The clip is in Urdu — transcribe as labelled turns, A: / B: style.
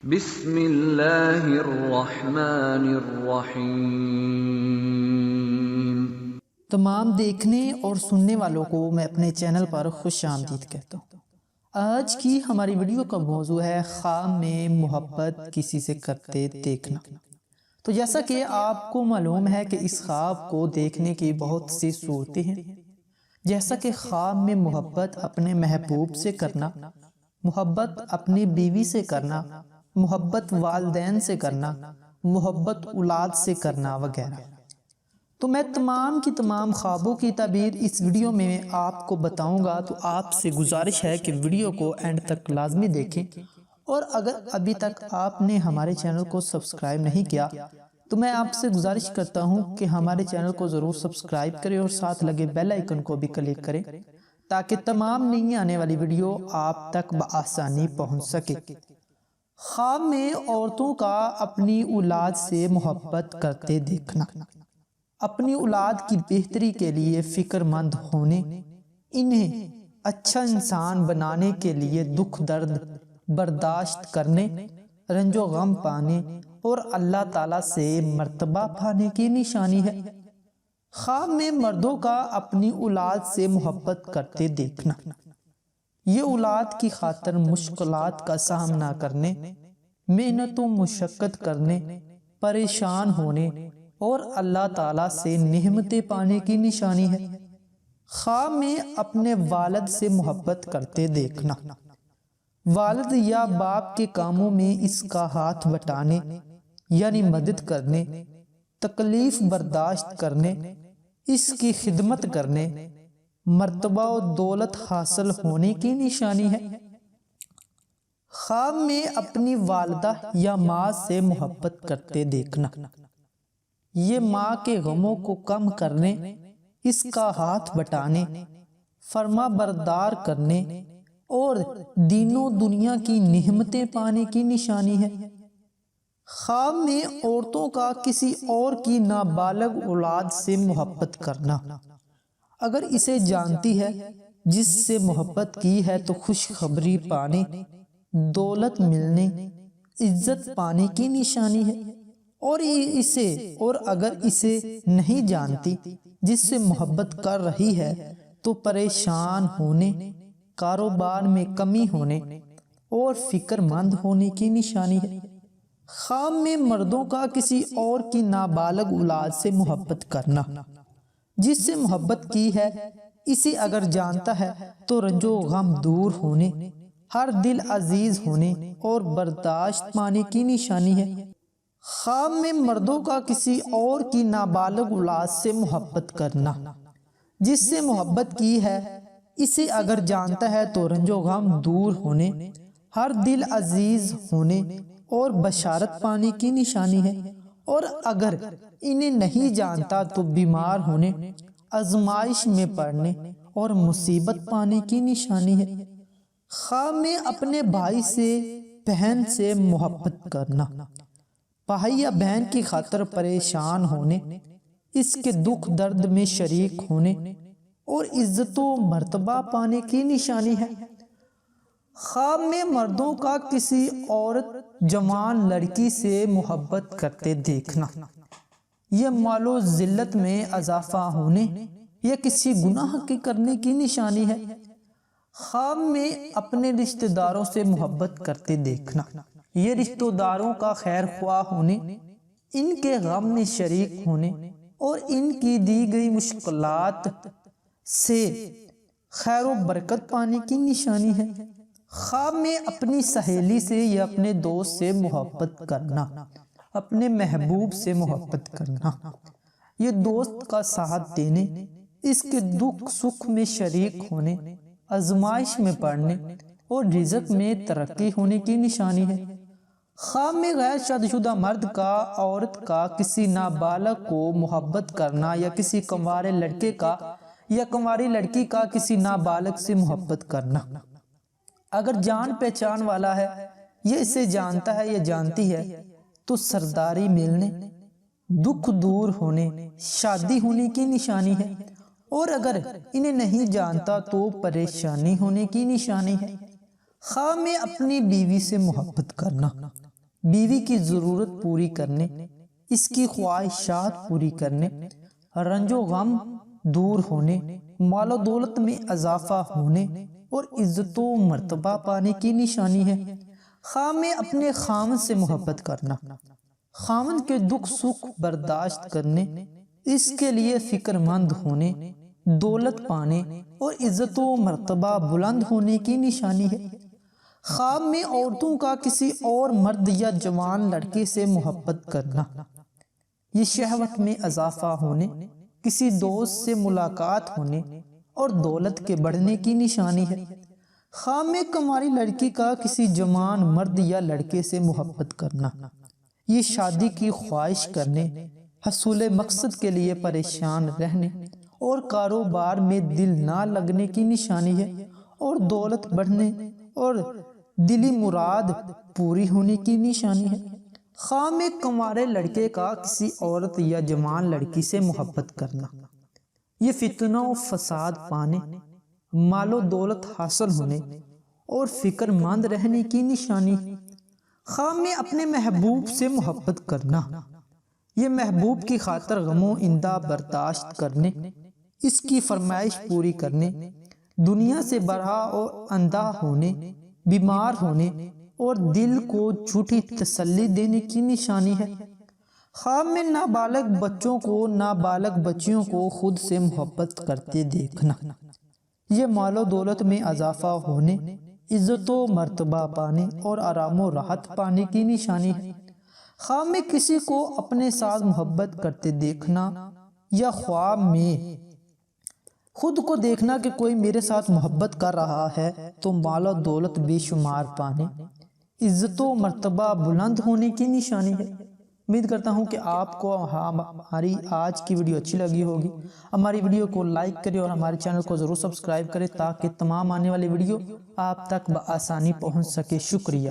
A: بسم اللہ الرحمن الرحیم۔
B: تمام دیکھنے اور سننے والوں کو میں اپنے چینل پر خوش آمدید کہتا ہوں۔ آج کی ہماری ویڈیو کا موضوع ہے خواب میں محبت کسی سے کرتے دیکھنا۔ تو جیسا کہ آپ کو معلوم ہے کہ اس خواب کو دیکھنے کی بہت سی صورتیں ہیں، جیسا کہ خواب میں محبت اپنے محبوب سے کرنا، محبت اپنی بیوی سے کرنا، محبت والدین سے کرنا، محبت اولاد سے کرنا وغیرہ۔ تو میں تمام کی تمام خوابوں کی تعبیر اس ویڈیو میں آپ کو بتاؤں گا، تو آپ سے گزارش ہے کہ ویڈیو کو اینڈ تک لازمی دیکھیں، اور اگر ابھی تک آپ نے ہمارے چینل کو سبسکرائب نہیں کیا تو میں آپ سے گزارش کرتا ہوں کہ ہمارے چینل کو ضرور سبسکرائب کریں اور ساتھ لگے بیل آئیکن کو بھی کلک کریں تاکہ تمام نئی آنے والی ویڈیو آپ تک بآسانی پہنچ سکے۔ خواب میں عورتوں کا اپنی اولاد سے محبت کرتے دیکھنا، اپنی اولاد کی بہتری کے لیے فکر مند ہونے، انہیں اچھا انسان بنانے کے لیے دکھ درد برداشت کرنے، رنج و غم پانے اور اللہ تعالیٰ سے مرتبہ پانے کی نشانی ہے۔ خواب میں مردوں کا اپنی اولاد سے محبت کرتے دیکھنا، یہ اولاد کی خاطر مشکلات کا سامنا کرنے، محنت و مشقت کرنے، پریشان ہونے اور اللہ تعالیٰ سے نعمتیں پانے کی نشانی ہے۔ خواب میں اپنے والد سے محبت کرتے دیکھنا، والد یا باپ کے کاموں میں اس کا ہاتھ بٹانے یعنی مدد کرنے، تکلیف برداشت کرنے، اس کی خدمت کرنے، مرتبہ و دولت حاصل ہونے کی نشانی ہے۔ خواب میں اپنی والدہ یا ماں سے محبت کرتے دیکھنا، یہ ماں کے غموں کو کم کرنے، اس کا ہاتھ بٹانے، فرما بردار کرنے اور دین و دنیا کی نعمتیں پانے کی نشانی ہے۔ خواب میں عورتوں کا کسی اور کی نابالغ اولاد سے محبت کرنا، اگر اسے جانتی ہے جس سے محبت کی ہے تو خوشخبری پانے، دولت ملنے، عزت پانے کی نشانی ہے، اور اگر اسے نہیں جانتی جس سے محبت کر رہی ہے تو پریشان ہونے، کاروبار میں کمی ہونے اور فکر مند ہونے کی نشانی ہے۔ خواب میں مردوں کا کسی اور کی نابالغ اولاد سے محبت کرنا، جس سے محبت کی ہے اسے اگر جانتا ہے تو رنج و غم دور ہونے، ہر دل عزیز ہونے اور برداشت پانے کی نشانی ہے۔ خواب میں مردوں کا کسی اور کی نابالغ اولاد سے محبت کرنا، جس سے محبت کی ہے اسے اگر جانتا ہے تو رنج و غم دور ہونے، ہر دل عزیز ہونے اور بشارت پانے کی نشانی ہے، اور اگر انہیں نہیں جانتا تو بیمار ہونے، آزمائش میں پڑنے اور مصیبت پانے کی نشانی ہے۔ خواب میں اپنے بھائی سے بہن سے محبت کرنا، بھائی یا بہن کی خاطر پریشان ہونے، اس کے دکھ درد میں شریک ہونے اور عزت و مرتبہ پانے کی نشانی ہے۔ خواب میں مردوں کا کسی عورت جوان لڑکی سے محبت کرتے دیکھنا، یہ مال و ذلت میں اضافہ ہونے یا کسی گناہ کے کرنے کی نشانی ہے۔ خواب میں اپنے رشتہ داروں سے محبت کرتے دیکھنا، یہ رشتہ داروں کا خیر خواہ ہونے، ان کے غم میں شریک ہونے اور ان کی دی گئی مشکلات سے خیر و برکت پانے کی نشانی ہے۔ خواب میں اپنی سہیلی سے یا اپنے دوست سے محبت کرنا، اپنے محبوب سے محبت کرنا، یہ دوست کا ساتھ دینے، اس کے دکھ سکھ میں شریک ہونے، آزمائش میں پڑنے اور رزق میں ترقی ہونے کی نشانی ہے۔ خواب میں غیر شادی شدہ مرد کا عورت کا کسی نابالغ کو محبت کرنا، یا کسی کنوارے لڑکے کا یا کنواری لڑکی کا کسی نابالغ سے محبت کرنا، اگر جان پہچان والا ہے، یہ اسے جانتا ہے یا جانتی ہے تو سرداری ملنے، دکھ دور ہونے، شادی ہونے کی نشانی ہے، اور اگر انہیں نہیں جانتا تو پریشانی ہونے کی نشانی ہے۔ خواہ میں اپنی بیوی سے محبت کرنا، بیوی کی ضرورت پوری کرنے، اس کی خواہشات پوری کرنے، رنج و غم دور ہونے، مال و دولت میں اضافہ ہونے اور عزت و مرتبہ پانے کی نشانی ہے۔ خواہ میں اپنے خاوند سے محبت کرنا، خاوند کے دکھ سکھ برداشت کرنے، اس کے لیے فکر مند ہونے، دولت پانے اور عزت و مرتبہ بلند ہونے کی نشانی ہے۔ خواہ میں عورتوں کا کسی اور مرد یا جوان لڑکے سے محبت کرنا، یہ شہوت میں اضافہ ہونے، کسی دوست سے ملاقات ہونے اور دولت کے بڑھنے کی نشانی ہے۔ خواہ میں کماری لڑکی کا کسی جوان مرد یا لڑکے سے محبت کرنا، یہ شادی کی خواہش کرنے، حصول مقصد کے لیے پریشان رہنے اور کاروبار میں دل نہ لگنے کی نشانی ہے اور دولت بڑھنے اور دلی مراد پوری ہونے کی نشانی ہے۔ خواہ میں کنوارے لڑکے کا کسی عورت یا جوان لڑکی سے محبت کرنا، یہ فتنہ و فساد پانے، مال و دولت حاصل ہونے اور فکر مند رہنے کی نشانی ہے۔ خواہ میں اپنے محبوب سے محبت کرنا، یہ محبوب کی خاطر غم و اندہ برداشت کرنے، اس کی فرمائش پوری کرنے، دنیا سے برہا اور اندھا ہونے، بیمار ہونے اور دل کو جھوٹی تسلی دینے کی نشانی ہے۔ خواہ میں نابالغ بچوں کو نابالغ بچیوں کو خود سے محبت کرتے دیکھنا، یہ مال و دولت میں اضافہ ہونے، عزت و مرتبہ پانے اور آرام و راحت پانے کی نشانی ہے۔ خواہ میں کسی کو اپنے ساتھ محبت کرتے دیکھنا یا خواب میں خود کو دیکھنا کہ کوئی میرے ساتھ محبت کر رہا ہے تو مال و دولت بے شمار پانے، عزت و مرتبہ بلند ہونے کی نشانی ہے۔ امید کرتا ہوں کہ آپ کو ہماری آج کی ویڈیو اچھی لگی ہوگی۔ ہماری ویڈیو کو لائک کریں اور ہمارے چینل کو ضرور سبسکرائب کریں تاکہ تمام آنے والی ویڈیو آپ تک بآسانی پہنچ سکے۔ شکریہ۔